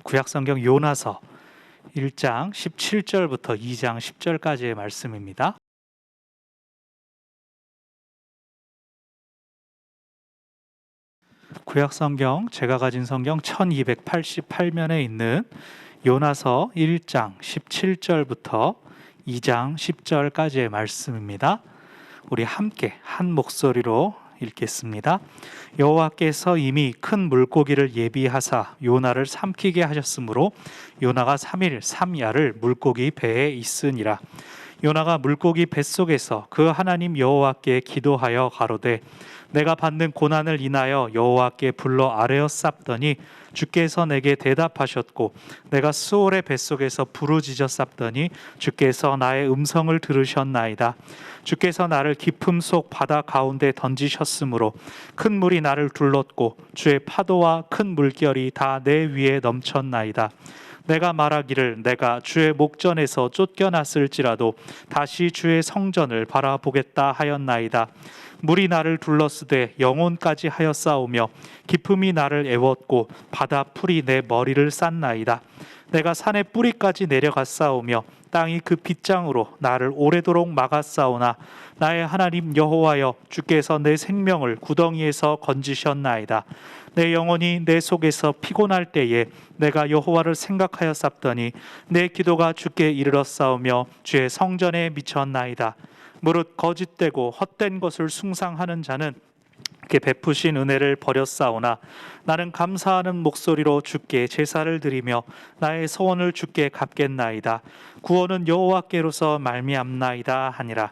구약성경 요나서 1장 17절부터 2장 10절까지의 말씀입니다. 구약성경 제가 가진 성경 1288면에 있는 요나서 1장 17절부터 2장 10절까지의 말씀입니다. 우리 함께 한 목소리로 읽겠습니다. 여호와께서 이미 큰 물고기를 예비하사 요나를 삼키게 하셨으므로 요나가 3일 3야를 물고기 배에 있으니라. 요나가 물고기 뱃속에서 그 하나님 여호와께 기도하여 가로되 내가 받는 고난을 인하여 여호와께 불러 아뢰어 쌉더니 주께서 내게 대답하셨고 내가 수올의 뱃속에서 부르짖어 쌉더니 주께서 나의 음성을 들으셨나이다. 주께서 나를 깊음 속 바다 가운데 던지셨으므로 큰 물이 나를 둘렀고 주의 파도와 큰 물결이 다 내 위에 넘쳤나이다. 내가 말하기를 내가 주의 목전에서 쫓겨났을지라도 다시 주의 성전을 바라보겠다 하였나이다. 물이 나를 둘러쓰되 영혼까지 하였사오며 깊음이 나를 애웠고 바다 풀이 내 머리를 쌌나이다. 내가 산의 뿌리까지 내려갔사오며 땅이 그 빗장으로 나를 오래도록 막았사오나 나의 하나님 여호와여 주께서 내 생명을 구덩이에서 건지셨나이다. 내 영혼이 내 속에서 피곤할 때에 내가 여호와를 생각하여 쌉더니 내 기도가 주께 이르렀사오며 주의 성전에 미쳤나이다. 무릇 거짓되고 헛된 것을 숭상하는 자는 그렇게 베푸신 은혜를 버렸사오나 나는 감사하는 목소리로 주께 제사를 드리며 나의 소원을 주께 갚겠나이다. 구원은 여호와께로서 말미암나이다 하니라.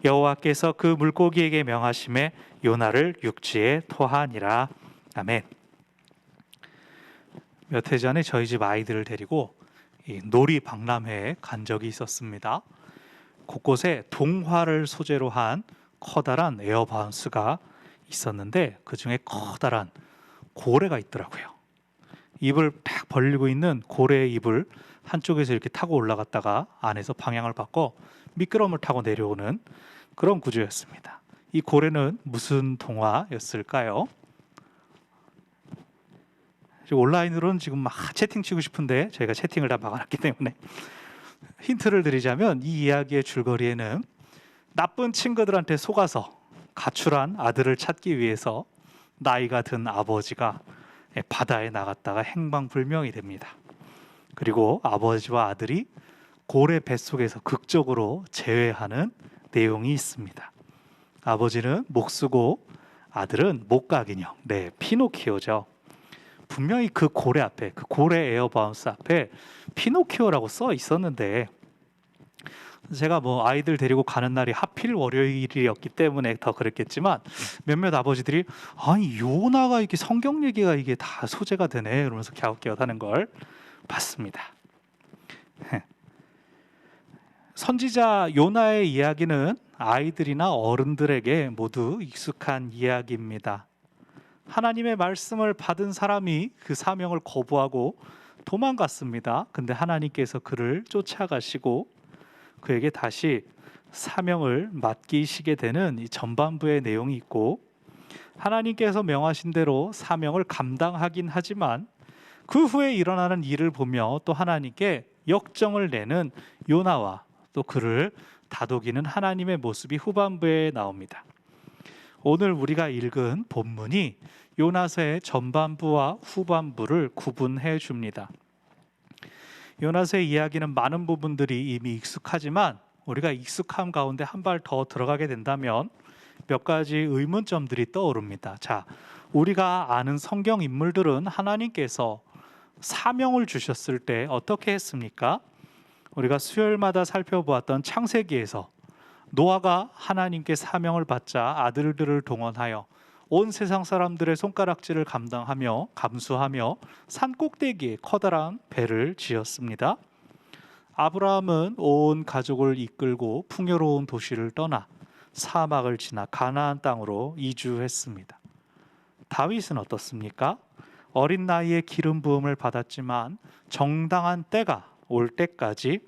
여호와께서 그 물고기에게 명하심에 요나를 육지에 토하니라. 아멘. 몇 해 전에 저희 집 아이들을 데리고 놀이 박람회에 간 적이 있었습니다. 곳곳에 동화를 소재로 한 커다란 에어바운스가 있었는데 그 중에 커다란 고래가 있더라고요. 입을 딱 벌리고 있는 고래의 입을 한쪽에서 이렇게 타고 올라갔다가 안에서 방향을 바꿔 미끄럼을 타고 내려오는 그런 구조였습니다. 이 고래는 무슨 동화였을까요? 온라인으로는 지금 막 채팅 치고 싶은데 저희가 채팅을 다 막아놨기 때문에 힌트를 드리자면 이 이야기의 줄거리에는 나쁜 친구들한테 속아서 가출한 아들을 찾기 위해서 나이가 든 아버지가 바다에 나갔다가 행방불명이 됩니다. 그리고 아버지와 아들이 고래 뱃속에서 극적으로 재회하는 내용이 있습니다. 아버지는 목수고 아들은 목각인형, 피노키오죠. 분명히 그 고래 앞에, 그 고래 에어바운스 앞에 피노키오라고 써 있었는데 제가 아이들 데리고 가는 날이 하필 월요일이었기 때문에 더 그랬겠지만 몇몇 아버지들이 아니 요나가 이게 성경 얘기가 이게 다 소재가 되네 이러면서 갸웃갸웃하는 걸 봤습니다. 선지자 요나의 이야기는 아이들이나 어른들에게 모두 익숙한 이야기입니다. 하나님의 말씀을 받은 사람이 그 사명을 거부하고 도망갔습니다. 근데 하나님께서 그를 쫓아가시고 그에게 다시 사명을 맡기시게 되는 이 전반부의 내용이 있고 하나님께서 명하신 대로 사명을 감당하긴 하지만 그 후에 일어나는 일을 보며 또 하나님께 역정을 내는 요나와 또 그를 다독이는 하나님의 모습이 후반부에 나옵니다. 오늘 우리가 읽은 본문이 요나서의 전반부와 후반부를 구분해 줍니다. 요나서의 이야기는 많은 부분들이 이미 익숙하지만 우리가 익숙함 가운데 한 발 더 들어가게 된다면 몇 가지 의문점들이 떠오릅니다. 자, 우리가 아는 성경 인물들은 하나님께서 사명을 주셨을 때 어떻게 했습니까? 우리가 수요일마다 살펴보았던 창세기에서 노아가 하나님께 사명을 받자 아들들을 동원하여 온 세상 사람들의 손가락질을 감당하며 감수하며 산 꼭대기에 커다란 배를 지었습니다. 아브라함은 온 가족을 이끌고 풍요로운 도시를 떠나 사막을 지나 가나안 땅으로 이주했습니다. 다윗은 어떻습니까? 어린 나이에 기름 부음을 받았지만 정당한 때가 올 때까지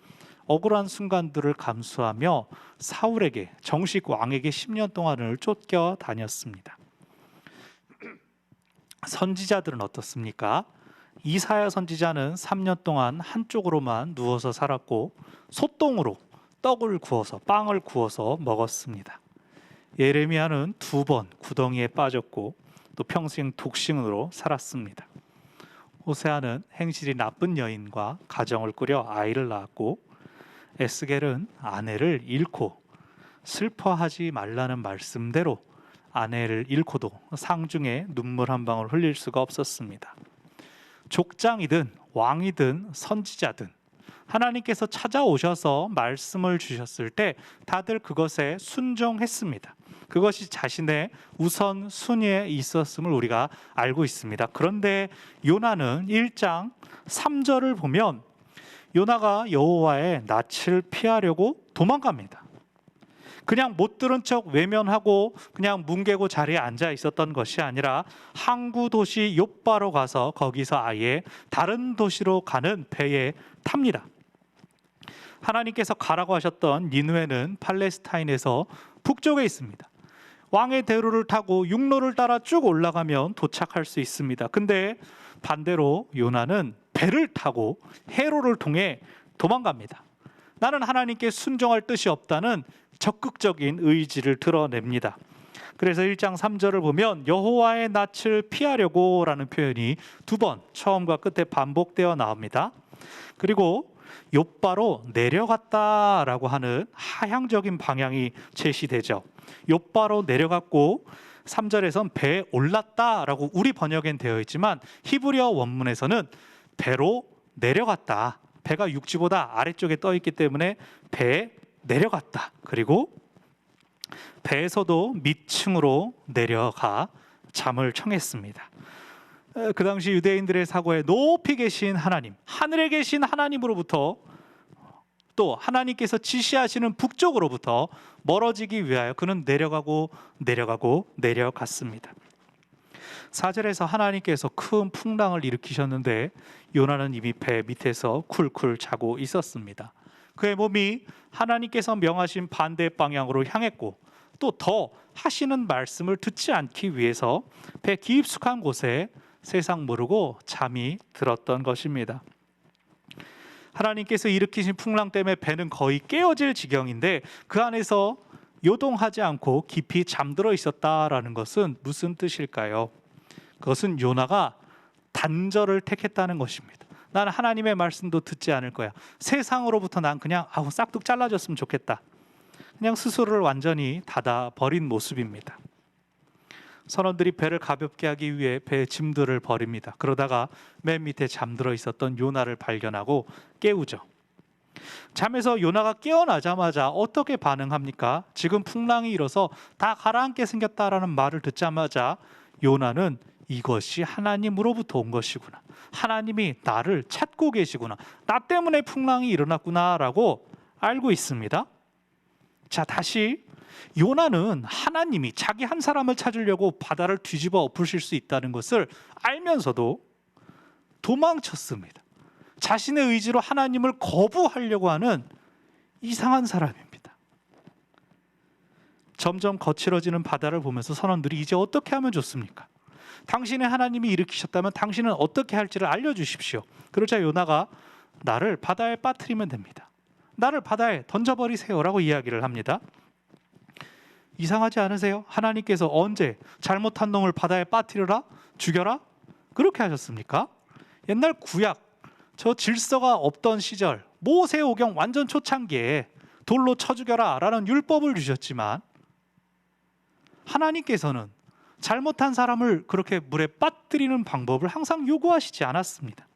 억울한 순간들을 감수하며 사울에게 정식 왕에게 10년 동안을 쫓겨 다녔습니다. 선지자들은 어떻습니까? 이사야 선지자는 3년 동안 한쪽으로만 누워서 살았고 솥동으로 떡을 구워서 빵을 구워서 먹었습니다. 예레미야는 2번 구덩이에 빠졌고 또 평생 독신으로 살았습니다. 호세아는 행실이 나쁜 여인과 가정을 꾸려 아이를 낳았고 에스겔은 아내를 잃고 슬퍼하지 말라는 말씀대로 아내를 잃고도 상중에 눈물 한 방울 흘릴 수가 없었습니다. 족장이든 왕이든 선지자든 하나님께서 찾아오셔서 말씀을 주셨을 때 다들 그것에 순종했습니다. 그것이 자신의 우선 순위에 있었음을 우리가 알고 있습니다. 그런데 요나는 1장 3절을 보면 요나가 여호와의 낯을 피하려고 도망갑니다. 그냥 못 들은 척 외면하고 그냥 뭉개고 자리에 앉아 있었던 것이 아니라 항구 도시 욥바로 가서 거기서 아예 다른 도시로 가는 배에 탑니다. 하나님께서 가라고 하셨던 니느웨는 팔레스타인에서 북쪽에 있습니다. 왕의 대로를 타고 육로를 따라 쭉 올라가면 도착할 수 있습니다. 근데 반대로 요나는 배를 타고 해로를 통해 도망갑니다. 나는 하나님께 순종할 뜻이 없다는 적극적인 의지를 드러냅니다. 그래서 1장 3절을 보면 여호와의 낯을 피하려고 라는 표현이 2번 처음과 끝에 반복되어 나옵니다. 그리고 욥바로 내려갔다라고 하는 하향적인 방향이 제시되죠. 욥바로 내려갔고 3절에선 배에 올랐다라고 우리 번역엔 되어 있지만 히브리어 원문에서는 배로 내려갔다. 배가 육지보다 아래쪽에 떠 있기 때문에 배에 내려갔다. 그리고 배에서도 밑층으로 내려가 잠을 청했습니다. 그 당시 유대인들의 사고에 높이 계신 하나님, 하늘에 계신 하나님으로부터 또 하나님께서 지시하시는 북쪽으로부터 멀어지기 위하여 그는 내려갔습니다. 4절에서 하나님께서 큰 풍랑을 일으키셨는데 요나는 이미 배 밑에서 쿨쿨 자고 있었습니다. 그의 몸이 하나님께서 명하신 반대 방향으로 향했고 또 더 하시는 말씀을 듣지 않기 위해서 배 깊숙한 곳에 세상 모르고 잠이 들었던 것입니다. 하나님께서 일으키신 풍랑 때문에 배는 거의 깨어질 지경인데 그 안에서 요동하지 않고 깊이 잠들어 있었다라는 것은 무슨 뜻일까요? 그것은 요나가 단절을 택했다는 것입니다. 나는 하나님의 말씀도 듣지 않을 거야. 세상으로부터 난 그냥 싹둑 잘라졌으면 좋겠다. 그냥 스스로를 완전히 닫아버린 모습입니다. 선원들이 배를 가볍게 하기 위해 배의 짐들을 버립니다. 그러다가 맨 밑에 잠들어 있었던 요나를 발견하고 깨우죠. 잠에서 요나가 깨어나자마자 어떻게 반응합니까? 지금 풍랑이 일어서 다 가라앉게 생겼다라는 말을 듣자마자 요나는 이것이 하나님으로부터 온 것이구나. 하나님이 나를 찾고 계시구나. 나 때문에 풍랑이 일어났구나 라고 알고 있습니다. 자, 다시 요나는 하나님이 자기 한 사람을 찾으려고 바다를 뒤집어 엎으실 수 있다는 것을 알면서도 도망쳤습니다. 자신의 의지로 하나님을 거부하려고 하는 이상한 사람입니다. 점점 거칠어지는 바다를 보면서 선원들이 이제 어떻게 하면 좋습니까? 당신의 하나님이 일으키셨다면 당신은 어떻게 할지를 알려주십시오. 그러자 요나가 나를 바다에 빠뜨리면 됩니다. 나를 바다에 던져버리세요 라고 이야기를 합니다. 이상하지 않으세요? 하나님께서 언제 잘못한 놈을 바다에 빠뜨려라? 죽여라? 그렇게 하셨습니까? 옛날 구약 저 질서가 없던 시절 모세오경 완전 초창기에 돌로 쳐 죽여라 라는 율법을 주셨지만 하나님께서는 잘못한 사람을 그렇게 물에 빠뜨리는 방법을 항상 요구하시지 않았습니다.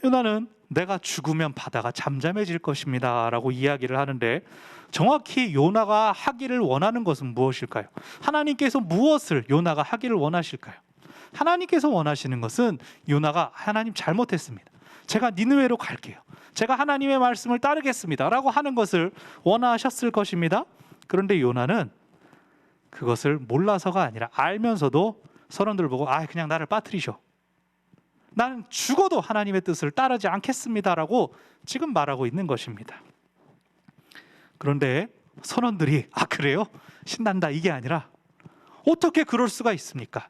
요나는 내가 죽으면 바다가 잠잠해질 것입니다 라고 이야기를 하는데 정확히 요나가 하기를 원하는 것은 무엇일까요? 하나님께서 무엇을 요나가 하기를 원하실까요? 하나님께서 원하시는 것은 요나가 하나님 잘못했습니다. 제가 니느웨로 갈게요. 제가 하나님의 말씀을 따르겠습니다 라고 하는 것을 원하셨을 것입니다. 그런데 요나는 그것을 몰라서가 아니라 알면서도 선원들 보고 그냥 나를 빠뜨리셔. 나는 죽어도 하나님의 뜻을 따르지 않겠습니다라고 지금 말하고 있는 것입니다. 그런데 선원들이 그래요? 신난다 이게 아니라 어떻게 그럴 수가 있습니까?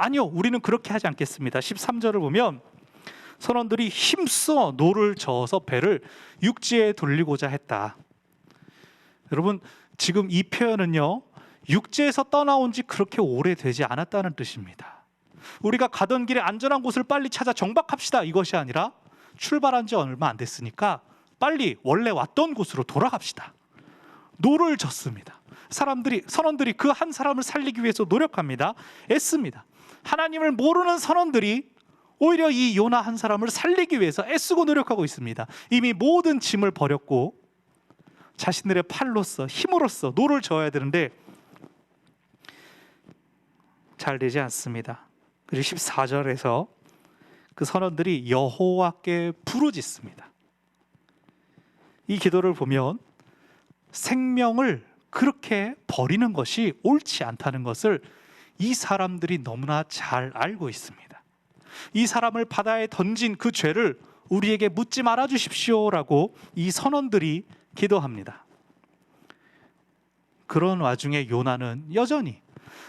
아니요, 우리는 그렇게 하지 않겠습니다. 13절을 보면 선원들이 힘써 노를 저어서 배를 육지에 돌리고자 했다. 여러분, 지금 이 표현은요, 육지에서 떠나온 지 그렇게 오래되지 않았다는 뜻입니다. 우리가 가던 길에 안전한 곳을 빨리 찾아 정박합시다, 이것이 아니라 출발한 지 얼마 안 됐으니까 빨리 원래 왔던 곳으로 돌아갑시다. 노를 젓습니다. 선원들이 그 한 사람을 살리기 위해서 노력합니다. 애씁니다. 하나님을 모르는 선원들이 오히려 이 요나 한 사람을 살리기 위해서 애쓰고 노력하고 있습니다. 이미 모든 짐을 버렸고 자신들의 팔로써, 힘으로써 노를 저어야 되는데 잘 되지 않습니다. 그리고 14절에서 그 선원들이 여호와께 부르짖습니다. 이 기도를 보면 생명을 그렇게 버리는 것이 옳지 않다는 것을 이 사람들이 너무나 잘 알고 있습니다. 이 사람을 바다에 던진 그 죄를 우리에게 묻지 말아 주십시오라고 이 선원들이 기도합니다. 그런 와중에 요나는 여전히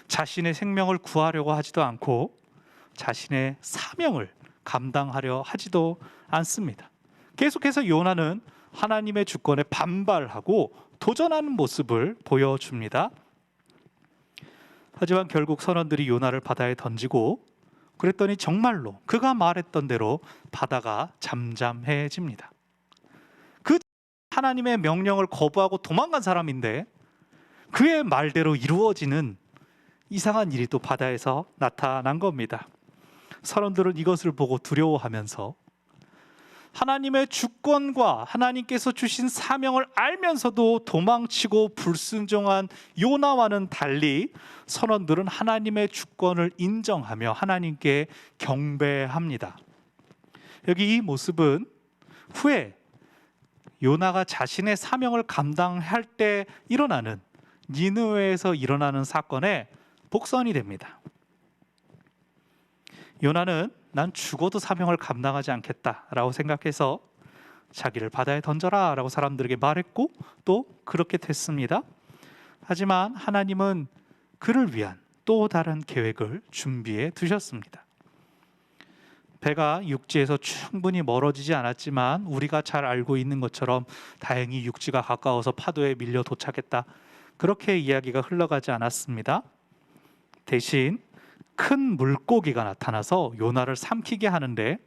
자신의 생명을 구하려고 하지도 않고 자신의 사명을 감당하려 하지도 않습니다. 계속해서 요나는 하나님의 주권에 반발하고 도전하는 모습을 보여줍니다. 하지만 결국 선원들이 요나를 바다에 던지고 그랬더니 정말로 그가 말했던 대로 바다가 잠잠해집니다. 그 하나님의 명령을 거부하고 도망간 사람인데 그의 말대로 이루어지는 이상한 일이 또 바다에서 나타난 겁니다. 선원들은 이것을 보고 두려워하면서 하나님의 주권과 하나님께서 주신 사명을 알면서도 도망치고 불순종한 요나와는 달리 선원들은 하나님의 주권을 인정하며 하나님께 경배합니다. 여기 이 모습은 후에 요나가 자신의 사명을 감당할 때 일어나는 니느웨에서 일어나는 사건의 복선이 됩니다. 요나는 난 죽어도 사명을 감당하지 않겠다라고 생각해서 자기를 바다에 던져라 라고 사람들에게 말했고 또 그렇게 됐습니다. 하지만 하나님은 그를 위한 또 다른 계획을 준비해 두셨습니다. 배가 육지에서 충분히 멀어지지 않았지만 우리가 잘 알고 있는 것처럼 다행히 육지가 가까워서 파도에 밀려 도착했다, 그렇게 이야기가 흘러가지 않았습니다. 대신 큰 물고기가 나타나서 요나를 삼키게 하는데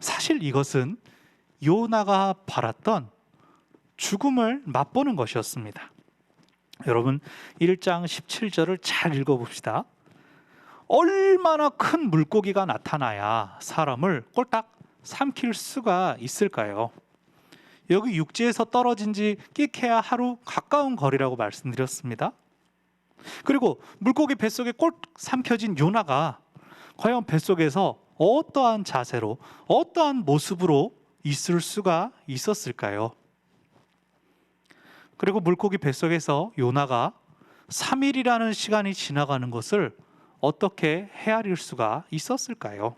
사실 이것은 요나가 바랐던 죽음을 맛보는 것이었습니다. 여러분 1장 17절을 잘 읽어봅시다. 얼마나 큰 물고기가 나타나야 사람을 꼴딱 삼킬 수가 있을까요? 여기 육지에서 떨어진 지 끼케야 하루 가까운 거리라고 말씀드렸습니다. 그리고 물고기 뱃속에 꼴 삼켜진 요나가 과연 뱃속에서 어떠한 자세로 어떠한 모습으로 있을 수가 있었을까요? 그리고 물고기 뱃속에서 요나가 3일이라는 시간이 지나가는 것을 어떻게 헤아릴 수가 있었을까요?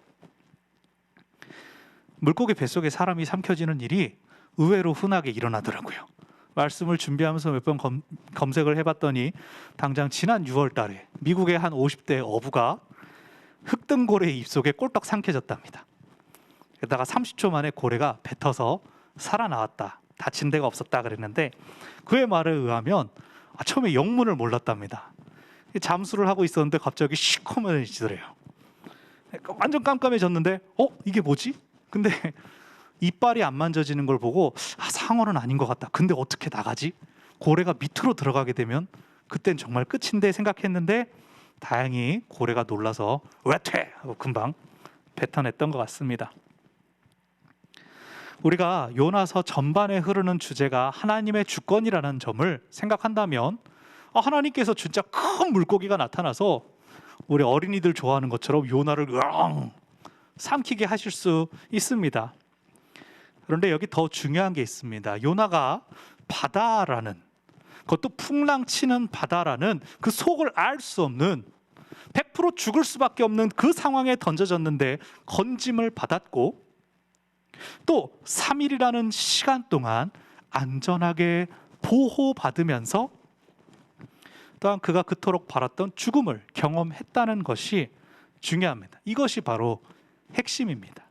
물고기 뱃속에 사람이 삼켜지는 일이 의외로 흔하게 일어나더라고요. 말씀을 준비하면서 몇 번 검색을 해봤더니 당장 지난 6월 달에 미국의 한 50대 어부가 흑등고래의 입속에 꼴떡 삼켜졌답니다. 게다가 30초 만에 고래가 뱉어서 살아나왔다, 다친 데가 없었다 그랬는데 그의 말에 의하면 처음에 영문을 몰랐답니다. 잠수를 하고 있었는데 갑자기 시커먼해지더래요. 완전 깜깜해졌는데 이게 뭐지? 근데 이빨이 안 만져지는 걸 보고 상어는 아닌 것 같다. 근데 어떻게 나가지? 고래가 밑으로 들어가게 되면 그땐 정말 끝인데 생각했는데 다행히 고래가 놀라서 왜퇴 하고 금방 뱉어냈던 것 같습니다. 우리가 요나서 전반에 흐르는 주제가 하나님의 주권이라는 점을 생각한다면 하나님께서 진짜 큰 물고기가 나타나서 우리 어린이들 좋아하는 것처럼 요나를 삼키게 하실 수 있습니다. 그런데 여기 더 중요한 게 있습니다. 요나가 바다라는, 그것도 풍랑 치는 바다라는 그 속을 알 수 없는 100% 죽을 수밖에 없는 그 상황에 던져졌는데 건짐을 받았고 또 3일이라는 시간 동안 안전하게 보호받으면서 또한 그가 그토록 바랐던 죽음을 경험했다는 것이 중요합니다. 이것이 바로 핵심입니다.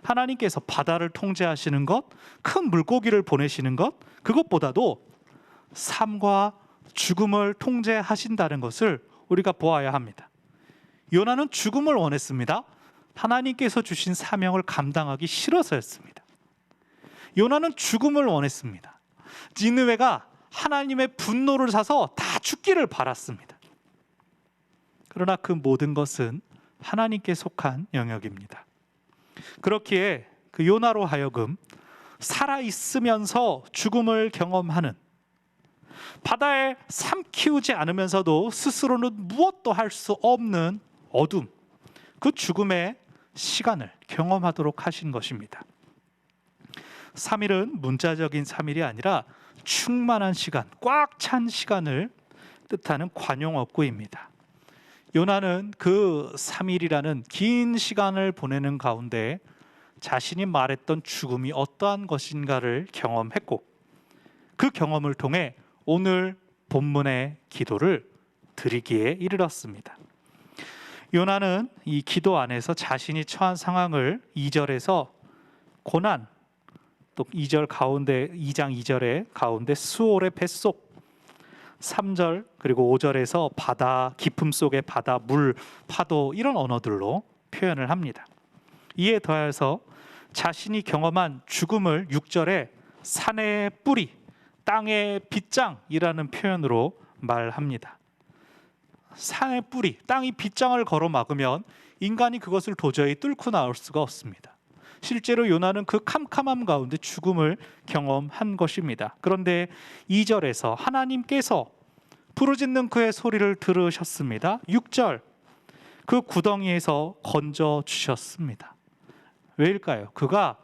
하나님께서 바다를 통제하시는 것, 큰 물고기를 보내시는 것, 그것보다도 삶과 죽음을 통제하신다는 것을 우리가 보아야 합니다. 요나는 죽음을 원했습니다. 하나님께서 주신 사명을 감당하기 싫어서였습니다. 요나는 죽음을 원했습니다. 니느웨가 하나님의 분노를 사서 다 죽기를 바랐습니다. 그러나 그 모든 것은 하나님께 속한 영역입니다. 그렇기에 그 요나로 하여금 살아있으면서 죽음을 경험하는, 바다에 삼키우지 않으면서도 스스로는 무엇도 할 수 없는 어둠, 그 죽음의 시간을 경험하도록 하신 것입니다. 3일은 문자적인 3일이 아니라 충만한 시간, 꽉 찬 시간을 뜻하는 관용어구입니다. 요나는 그 3일이라는 긴 시간을 보내는 가운데 자신이 말했던 죽음이 어떠한 것인가를 경험했고, 그 경험을 통해 오늘 본문의 기도를 드리기에 이르렀습니다. 요나는 이 기도 안에서 자신이 처한 상황을 2절에서 고난, 또 2절 가운데 2장 2절에 가운데 수올의 뱃속, 3절 그리고 5절에서 바다, 깊음 속의 바다, 물, 파도, 이런 언어들로 표현을 합니다. 이에 더해서 자신이 경험한 죽음을 6절에 산의 뿌리, 땅의 빗장이라는 표현으로 말합니다. 산의 뿌리, 땅이 빗장을 걸어 막으면 인간이 그것을 도저히 뚫고 나올 수가 없습니다. 실제로 요나는 그 캄캄함 가운데 죽음을 경험한 것입니다. 그런데 2절에서 하나님께서 부르짖는 그의 소리를 들으셨습니다. 6절, 그 구덩이에서 건져 주셨습니다. 왜일까요? 그가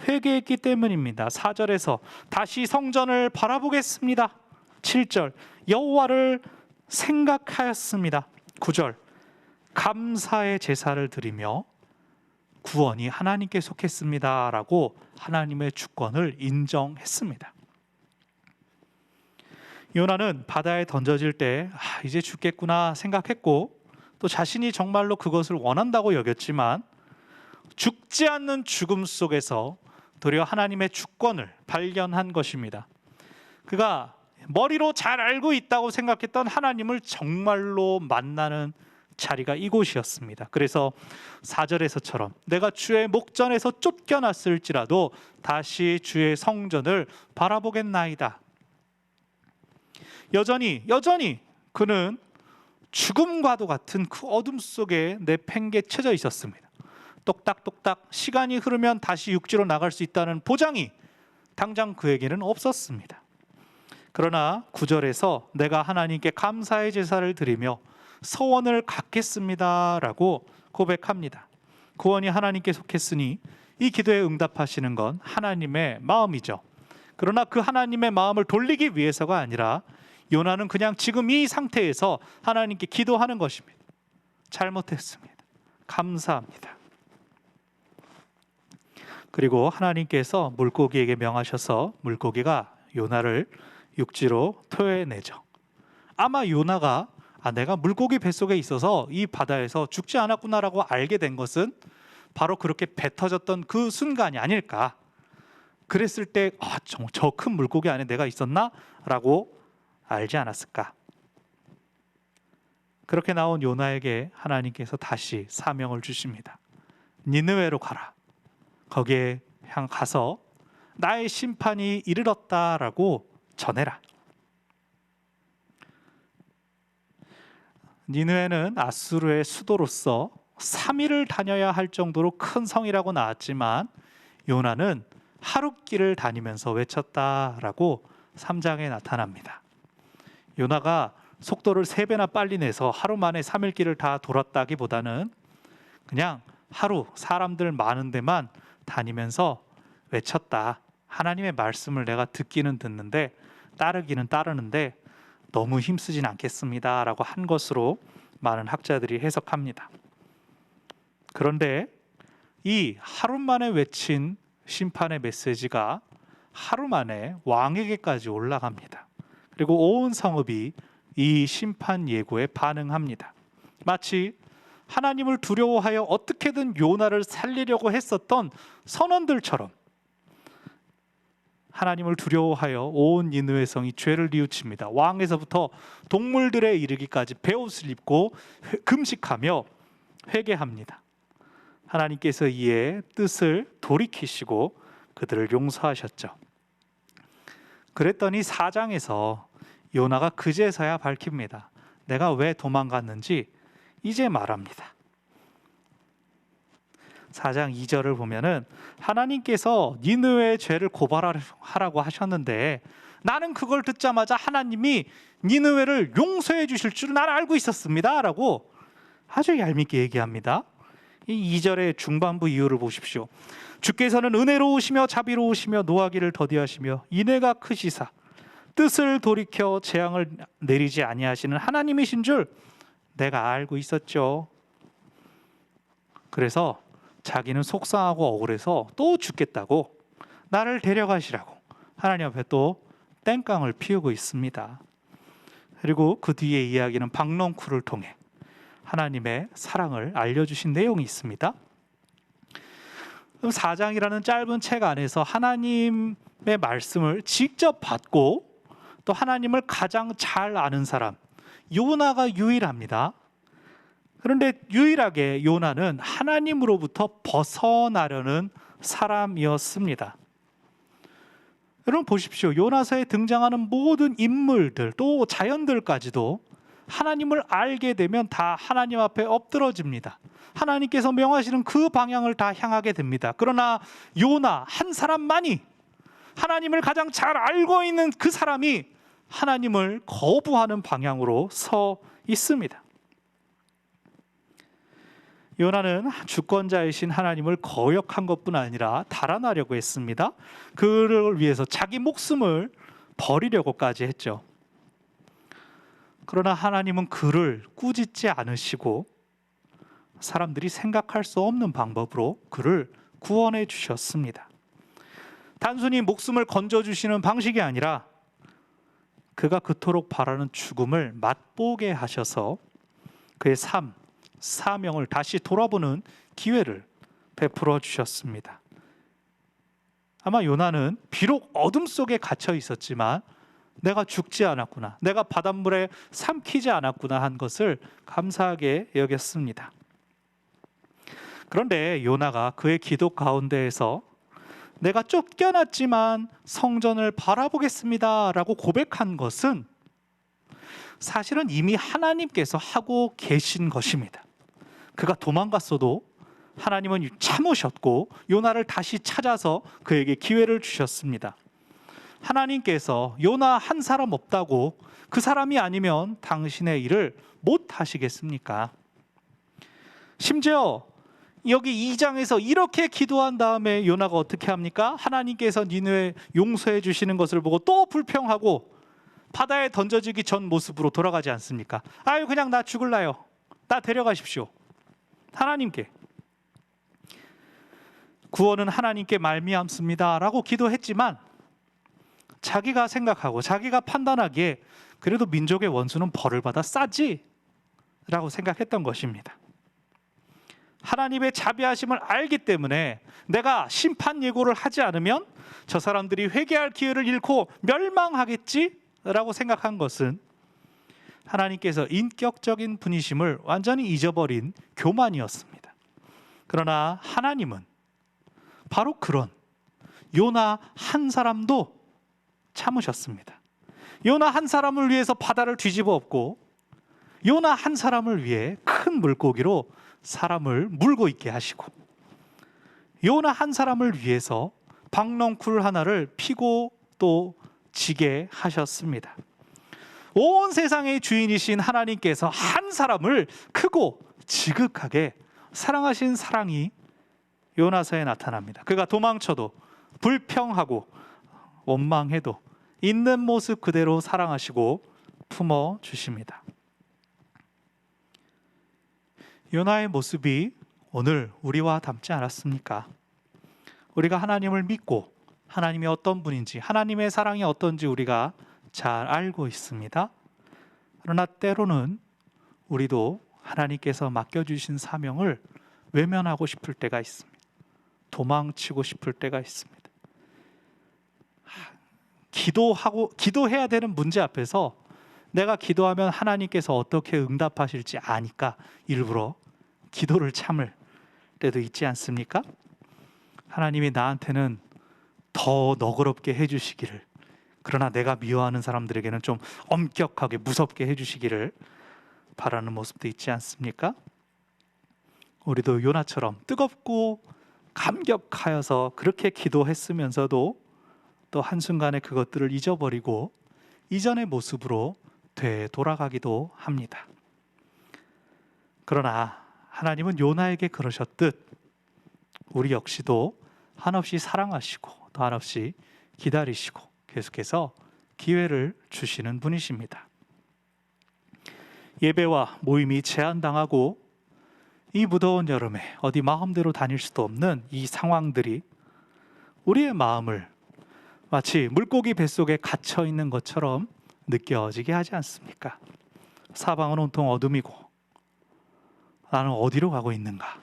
회개했기 때문입니다. 4절에서 다시 성전을 바라보겠습니다. 7절, 여호와를 생각하였습니다. 9절, 감사의 제사를 드리며 구원이 하나님께 속했습니다 라고 하나님의 주권을 인정했습니다. 요나는 바다에 던져질 때 이제 죽겠구나 생각했고, 또 자신이 정말로 그것을 원한다고 여겼지만 죽지 않는 죽음 속에서 도리어 하나님의 주권을 발견한 것입니다. 그가 머리로 잘 알고 있다고 생각했던 하나님을 정말로 만나는 자리가 이곳이었습니다. 그래서 4절에서처럼 내가 주의 목전에서 쫓겨났을지라도 다시 주의 성전을 바라보겠나이다. 여전히 그는 죽음과도 같은 그 어둠 속에 내팽개쳐져 있었습니다. 똑딱똑딱 시간이 흐르면 다시 육지로 나갈 수 있다는 보장이 당장 그에게는 없었습니다. 그러나 9절에서 내가 하나님께 감사의 제사를 드리며 서원을 갖겠습니다 라고 고백합니다. 구원이 하나님께 속했으니 이 기도에 응답하시는 건 하나님의 마음이죠. 그러나 그 하나님의 마음을 돌리기 위해서가 아니라 요나는 그냥 지금 이 상태에서 하나님께 기도하는 것입니다. 잘못했습니다. 감사합니다. 그리고 하나님께서 물고기에게 명하셔서 물고기가 요나를 육지로 토해내죠. 아마 요나가 내가 물고기 뱃속에 있어서 이 바다에서 죽지 않았구나라고 알게 된 것은 바로 그렇게 배 터졌던 그 순간이 아닐까. 그랬을 때 저 큰 물고기 안에 내가 있었나? 라고 알지 않았을까. 그렇게 나온 요나에게 하나님께서 다시 사명을 주십니다. 니느웨로 가라. 거기에 가서 나의 심판이 이르렀다라고 전해라. 니느웨는 아수르의 수도로서 3일을 다녀야 할 정도로 큰 성이라고 나왔지만 요나는 하룻길을 다니면서 외쳤다라고 3장에 나타납니다. 요나가 속도를 3배나 빨리 내서 하루 만에 3일 길을 다 돌았다기보다는 그냥 하루 사람들 많은 데만 다니면서 외쳤다. 하나님의 말씀을 내가 듣기는 듣는데 따르기는 따르는데 너무 힘쓰진 않겠습니다 라고 한 것으로 많은 학자들이 해석합니다. 그런데 이 하루 만에 외친 심판의 메시지가 하루 만에 왕에게까지 올라갑니다. 그리고 온 성읍이 이 심판 예고에 반응합니다. 마치 하나님을 두려워하여 어떻게든 요나를 살리려고 했었던 선원들처럼 하나님을 두려워하여 온 니느웨 성이 죄를 뉘우칩니다. 왕에서부터 동물들에 이르기까지 베옷을 입고 금식하며 회개합니다. 하나님께서 이에 뜻을 돌이키시고 그들을 용서하셨죠. 그랬더니 4장에서 요나가 그제서야 밝힙니다. 내가 왜 도망갔는지 이제 말합니다. 4장 2절을 보면은 하나님께서 니느웨의 죄를 고발하라고 하셨는데 나는 그걸 듣자마자 하나님이 니느웨를 용서해 주실 줄 난 알고 있었습니다 라고 아주 얄밉게 얘기합니다. 이 2절의 중반부 이유를 보십시오. 주께서는 은혜로우시며 자비로우시며 노하기를 더디하시며 인애가 크시사 뜻을 돌이켜 재앙을 내리지 아니하시는 하나님이신 줄 내가 알고 있었죠. 그래서 자기는 속상하고 억울해서 또 죽겠다고 나를 데려가시라고 하나님 앞에 또 땡깡을 피우고 있습니다. 그리고 그 뒤에 이야기는 박넝쿨을 통해 하나님의 사랑을 알려주신 내용이 있습니다. 4장이라는 짧은 책 안에서 하나님의 말씀을 직접 받고 또 하나님을 가장 잘 아는 사람 요나가 유일합니다. 그런데 유일하게 요나는 하나님으로부터 벗어나려는 사람이었습니다. 여러분 보십시오. 요나서에 등장하는 모든 인물들 또 자연들까지도 하나님을 알게 되면 다 하나님 앞에 엎드러집니다. 하나님께서 명하시는 그 방향을 다 향하게 됩니다. 그러나 요나 한 사람만이 하나님을 가장 잘 알고 있는 그 사람이 하나님을 거부하는 방향으로 서 있습니다. 요나는 주권자이신 하나님을 거역한 것뿐 아니라 달아나려고 했습니다. 그를 위해서 자기 목숨을 버리려고까지 했죠. 그러나 하나님은 그를 꾸짖지 않으시고 사람들이 생각할 수 없는 방법으로 그를 구원해 주셨습니다. 단순히 목숨을 건져주시는 방식이 아니라 그가 그토록 바라는 죽음을 맛보게 하셔서 그의 삶, 사명을 다시 돌아보는 기회를 베풀어 주셨습니다. 아마 요나는 비록 어둠 속에 갇혀 있었지만 내가 죽지 않았구나, 내가 바닷물에 삼키지 않았구나 한 것을 감사하게 여겼습니다. 그런데 요나가 그의 기도 가운데에서 내가 쫓겨났지만 성전을 바라보겠습니다 라고 고백한 것은 사실은 이미 하나님께서 하고 계신 것입니다. 그가 도망갔어도 하나님은 참으셨고 요나를 다시 찾아서 그에게 기회를 주셨습니다. 하나님께서 요나 한 사람 없다고 그 사람이 아니면 당신의 일을 못 하시겠습니까? 심지어 여기 2장에서 이렇게 기도한 다음에 요나가 어떻게 합니까? 하나님께서 니느웨 용서해 주시는 것을 보고 또 불평하고 바다에 던져지기 전 모습으로 돌아가지 않습니까? 아유 그냥 나 죽을라요. 나 데려가십시오. 하나님께 구원은 하나님께 말미암습니다 라고 기도했지만 자기가 생각하고 자기가 판단하기에 그래도 민족의 원수는 벌을 받아 싸지 라고 생각했던 것입니다. 하나님의 자비하심을 알기 때문에 내가 심판 예고를 하지 않으면 저 사람들이 회개할 기회를 잃고 멸망하겠지 라고 생각한 것은 하나님께서 인격적인 분이심을 완전히 잊어버린 교만이었습니다. 그러나 하나님은 바로 그런 요나 한 사람도 참으셨습니다. 요나 한 사람을 위해서 바다를 뒤집어 엎고 요나 한 사람을 위해 큰 물고기로 사람을 물고 있게 하시고 요나 한 사람을 위해서 박넝쿨 하나를 피고 또 지게 하셨습니다. 온 세상의 주인이신 하나님께서 한 사람을 크고 지극하게 사랑하신 사랑이 요나서에 나타납니다. 그가 도망쳐도 불평하고 원망해도 있는 모습 그대로 사랑하시고 품어 주십니다. 요나의 모습이 오늘 우리와 닮지 않았습니까? 우리가 하나님을 믿고 하나님이 어떤 분인지 하나님의 사랑이 어떤지 우리가 잘 알고 있습니다. 그러나 때로는 우리도 하나님께서 맡겨주신 사명을 외면하고 싶을 때가 있습니다. 도망치고 싶을 때가 있습니다. 기도해야 되는 문제 앞에서 내가 기도하면 하나님께서 어떻게 응답하실지 아니까 일부러 기도를 참을 때도 있지 않습니까? 하나님이 나한테는 더 너그럽게 해주시기를, 그러나 내가 미워하는 사람들에게는 좀 엄격하게 무섭게 해주시기를 바라는 모습도 있지 않습니까? 우리도 요나처럼 뜨겁고 감격하여서 그렇게 기도했으면서도 또 한순간에 그것들을 잊어버리고 이전의 모습으로 되돌아가기도 합니다. 그러나 하나님은 요나에게 그러셨듯 우리 역시도 한없이 사랑하시고 또 한없이 기다리시고 계속해서 기회를 주시는 분이십니다. 예배와 모임이 제한당하고 이 무더운 여름에 어디 마음대로 다닐 수도 없는 이 상황들이 우리의 마음을 마치 물고기 뱃속에 갇혀 있는 것처럼 느껴지게 하지 않습니까? 사방은 온통 어둠이고 나는 어디로 가고 있는가?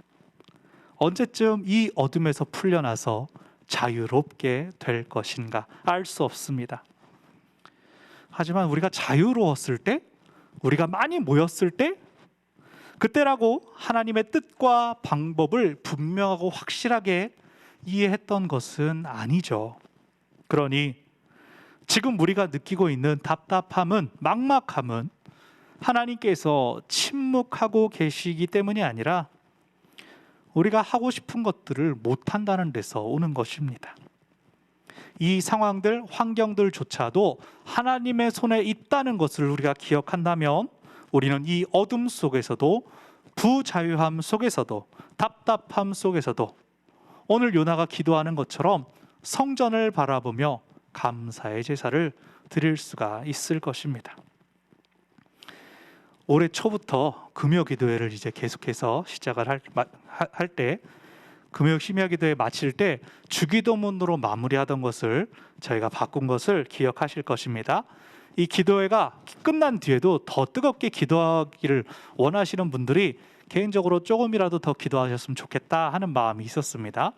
언제쯤 이 어둠에서 풀려나서 자유롭게 될 것인가? 알 수 없습니다. 하지만 우리가 자유로웠을 때, 우리가 많이 모였을 때, 그때라고 하나님의 뜻과 방법을 분명하고 확실하게 이해했던 것은 아니죠. 그러니 지금 우리가 느끼고 있는 답답함은, 막막함은 하나님께서 침묵하고 계시기 때문이 아니라 우리가 하고 싶은 것들을 못한다는 데서 오는 것입니다. 이 상황들, 환경들조차도 하나님의 손에 있다는 것을 우리가 기억한다면 우리는 이 어둠 속에서도, 부자유함 속에서도, 답답함 속에서도 오늘 요나가 기도하는 것처럼 성전을 바라보며 감사의 제사를 드릴 수가 있을 것입니다. 올해 초부터 금요 기도회를 이제 계속해서 시작을 할 때, 금요 심야 기도회 마칠 때 주기도문으로 마무리하던 것을 저희가 바꾼 것을 기억하실 것입니다. 이 기도회가 끝난 뒤에도 더 뜨겁게 기도하기를 원하시는 분들이 개인적으로 조금이라도 더 기도하셨으면 좋겠다 하는 마음이 있었습니다.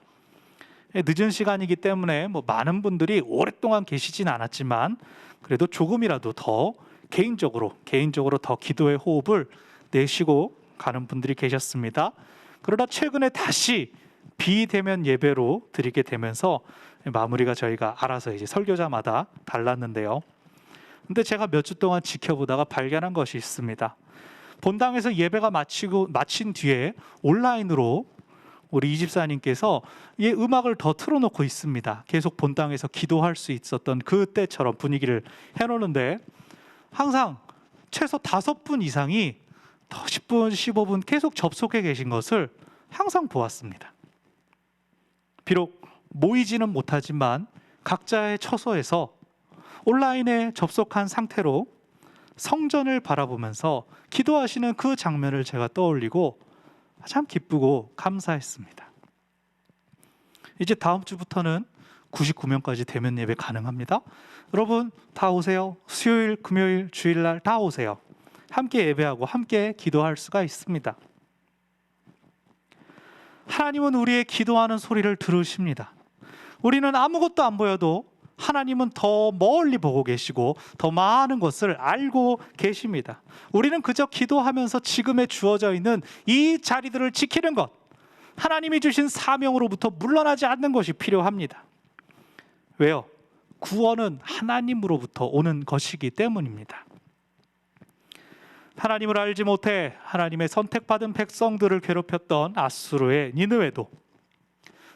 늦은 시간이기 때문에 많은 분들이 오랫동안 계시진 않았지만 그래도 조금이라도 더 개인적으로 더 기도의 호흡을 내쉬고 가는 분들이 계셨습니다. 그러다 최근에 다시 비대면 예배로 드리게 되면서 마무리가 저희가 알아서 이제 설교자마다 달랐는데요. 근데 제가 몇 주 동안 지켜보다가 발견한 것이 있습니다. 본당에서 예배가 마친 뒤에 온라인으로 우리 이집사님께서 음악을 더 틀어놓고 있습니다. 계속 본당에서 기도할 수 있었던 그때처럼 분위기를 해놓는데 항상 최소 5분 이상이 더 10분, 15분 계속 접속해 계신 것을 항상 보았습니다. 비록 모이지는 못하지만 각자의 처소에서 온라인에 접속한 상태로 성전을 바라보면서 기도하시는 그 장면을 제가 떠올리고 참 기쁘고 감사했습니다. 이제 다음 주부터는 99명까지 대면 예배 가능합니다. 여러분 다 오세요. 수요일, 금요일, 주일날 다 오세요. 함께 예배하고 함께 기도할 수가 있습니다. 하나님은 우리의 기도하는 소리를 들으십니다. 우리는 아무것도 안 보여도 하나님은 더 멀리 보고 계시고 더 많은 것을 알고 계십니다. 우리는 그저 기도하면서 지금에 주어져 있는 이 자리들을 지키는 것, 하나님이 주신 사명으로부터 물러나지 않는 것이 필요합니다. 왜요? 구원은 하나님으로부터 오는 것이기 때문입니다. 하나님을 알지 못해 하나님의 선택받은 백성들을 괴롭혔던 아수르의 니느웨도,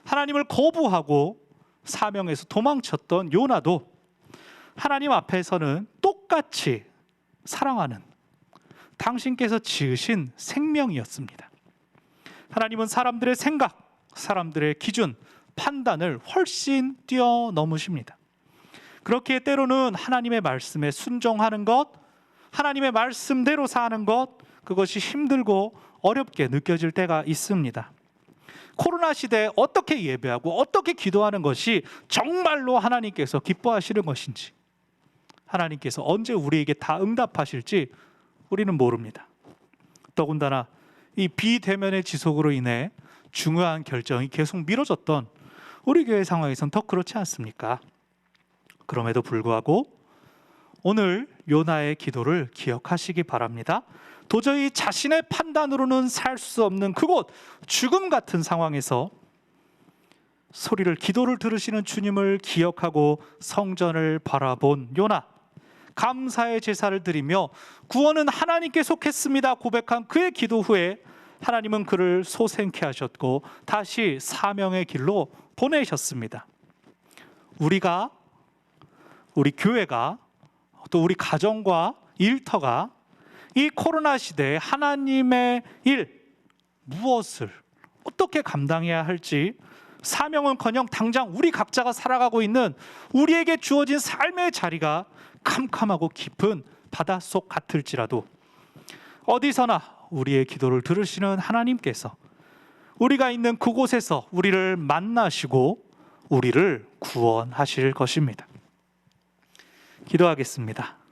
하나님을 거부하고 사명에서 도망쳤던 요나도 하나님 앞에서는 똑같이 사랑하는 당신께서 지으신 생명이었습니다. 하나님은 사람들의 생각, 사람들의 기준, 판단을 훨씬 뛰어넘으십니다. 그렇기에 때로는 하나님의 말씀에 순종하는 것, 하나님의 말씀대로 사는 것, 그것이 힘들고 어렵게 느껴질 때가 있습니다. 코로나 시대에 어떻게 예배하고 어떻게 기도하는 것이 정말로 하나님께서 기뻐하시는 것인지, 하나님께서 언제 우리에게 다 응답하실지 우리는 모릅니다. 더군다나 이 비대면의 지속으로 인해 중요한 결정이 계속 미뤄졌던 우리 교회 상황에선 더 그렇지 않습니까? 그럼에도 불구하고 오늘 요나의 기도를 기억하시기 바랍니다. 도저히 자신의 판단으로는 살 수 없는 그곳, 죽음 같은 상황에서 기도를 들으시는 주님을 기억하고 성전을 바라본 요나, 감사의 제사를 드리며 구원은 하나님께 속했습니다 고백한 그의 기도 후에 하나님은 그를 소생케 하셨고 다시 사명의 길로 보내셨습니다. 우리 교회가 또 우리 가정과 일터가 이 코로나 시대에 하나님의 일, 무엇을 어떻게 감당해야 할지, 사명은커녕 당장 우리 각자가 살아가고 있는 우리에게 주어진 삶의 자리가 캄캄하고 깊은 바닷속 같을지라도 어디서나 우리의 기도를 들으시는 하나님께서 우리가 있는 그곳에서 우리를 만나시고 우리를 구원하실 것입니다. 기도하겠습니다.